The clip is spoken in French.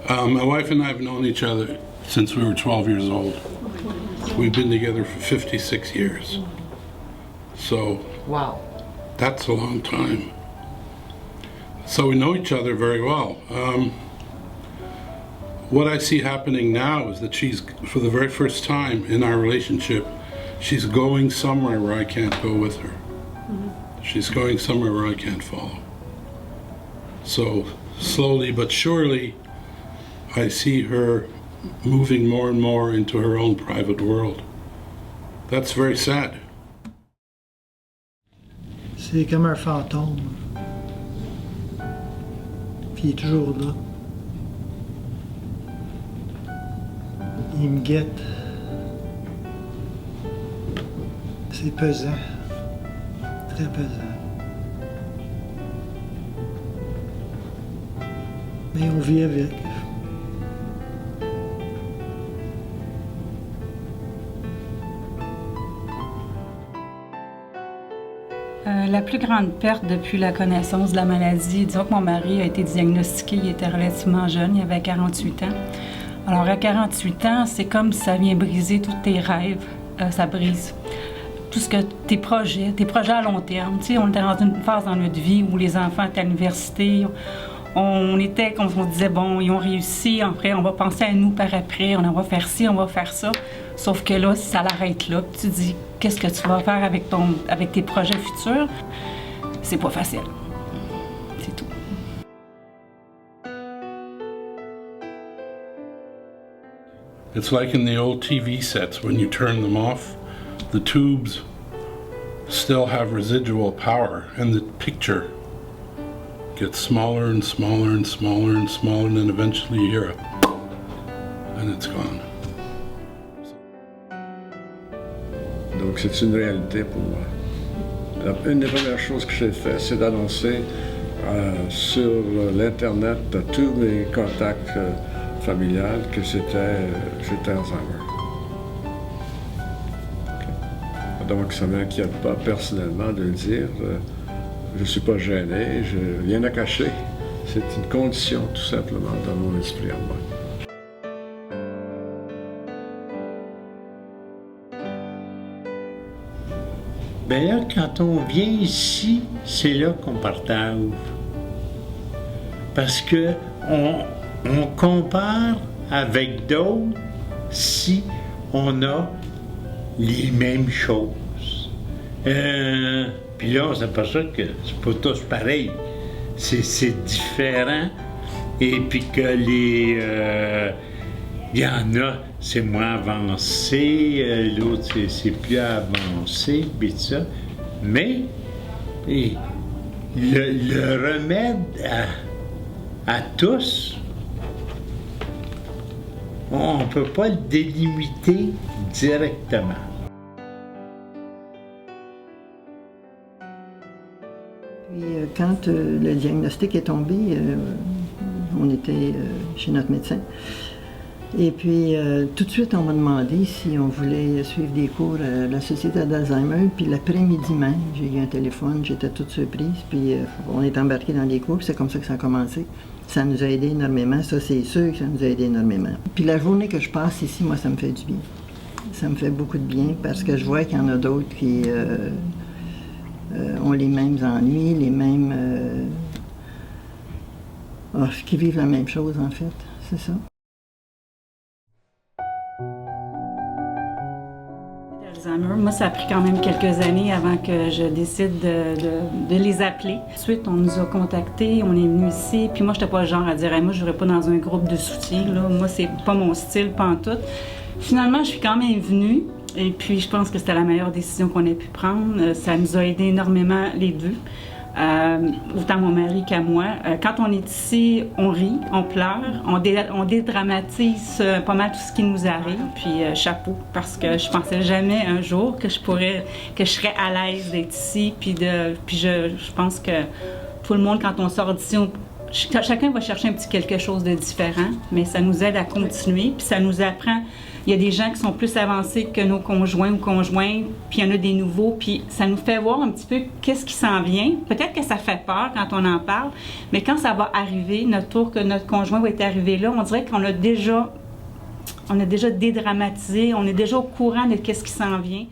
My wife and I have known each other since we were 12 years old. We've been together for 56 years. So Wow. that's a long time. So we know each other very well. What I see happening now is that she's, for the very first time in our relationship, she's going somewhere where I can't go with her. She's going somewhere where I can't follow. So slowly but surely, I see her moving more and more into her own private world. That's very sad. C'est comme un fantôme. Puis il est toujours là. Il me guette. C'est pesant. Très pesant. Mais on vit avec. La plus grande perte depuis la connaissance de la maladie, disons que mon mari a été diagnostiqué, il était relativement jeune, il avait 48 ans. Alors à 48 ans, c'est comme si ça vient briser tous tes rêves, ça brise tout ce que tes projets à long terme. Tu sais, on était dans une phase dans notre vie où les enfants étaient à l'université, on était, comme on disait, bon, ils ont réussi, après on va penser à nous par après, on va faire ci, on va faire ça. Sauf que là, ça l'arrête là, puis tu te dis, qu'est-ce que tu vas faire avec tes projets futurs? C'est pas facile. C'est tout. It's like in the old TV sets, when you turn them off, the tubes still have residual power, and the picture gets smaller and smaller and smaller and smaller, and then eventually you hear it, and it's gone. Donc c'est une réalité pour moi. Une des premières choses que j'ai fait, c'est d'annoncer sur l'Internet à tous mes contacts familiales que j'étais Alzheimer. Okay. Donc ça ne m'inquiète pas personnellement de le dire. Je ne suis pas gêné, je n'ai rien à cacher. C'est une condition tout simplement dans mon esprit à moi. Bien là, quand on vient ici, c'est là qu'on partage. Parce que on compare avec d'autres si on a les mêmes choses. Puis là, on s'aperçoit que c'est pas tous pareil. C'est différent. Et puis que il y en a, c'est moins avancé, l'autre, c'est plus avancé, puis tout ça. Mais le remède à tous, on ne peut pas le délimiter directement. Puis quand le diagnostic est tombé, on était chez notre médecin. Et puis, tout de suite, on m'a demandé si on voulait suivre des cours à la Société d'Alzheimer. Puis l'après-midi même, j'ai eu un téléphone, j'étais toute surprise. Puis on est embarqué dans les cours, c'est comme ça que ça a commencé. Ça nous a aidé énormément, ça c'est sûr que ça nous a aidé énormément. Puis la journée que je passe ici, moi, ça me fait du bien. Ça me fait beaucoup de bien parce que je vois qu'il y en a d'autres qui ont les mêmes ennuis, les mêmes... qui vivent la même chose, en fait, c'est ça. Moi, ça a pris quand même quelques années avant que je décide de les appeler. Ensuite, on nous a contactés, on est venu ici, puis moi, j'étais pas le genre à dire hey, « moi, je ne pas dans un groupe de soutien, là. Moi, c'est pas mon style, pantoute. » Finalement, je suis quand même venue, et puis je pense que c'était la meilleure décision qu'on ait pu prendre. Ça nous a aidé énormément, les deux. Autant mon mari qu'à moi. Quand on est ici, on rit, on pleure, on dédramatise pas mal tout ce qui nous arrive. Puis chapeau, parce que je pensais jamais un jour que je serais à l'aise d'être ici. Puis je pense que tout le monde, quand on sort d'ici, chacun va chercher un petit quelque chose de différent, mais ça nous aide à continuer, puis ça nous apprend. Il y a des gens qui sont plus avancés que nos conjoints ou conjointes, puis il y en a des nouveaux, puis ça nous fait voir un petit peu qu'est-ce qui s'en vient. Peut-être que ça fait peur quand on en parle, mais quand ça va arriver, notre tour que notre conjoint va être arrivé là, on dirait qu'on a déjà dédramatisé, on est déjà au courant de qu'est-ce qui s'en vient.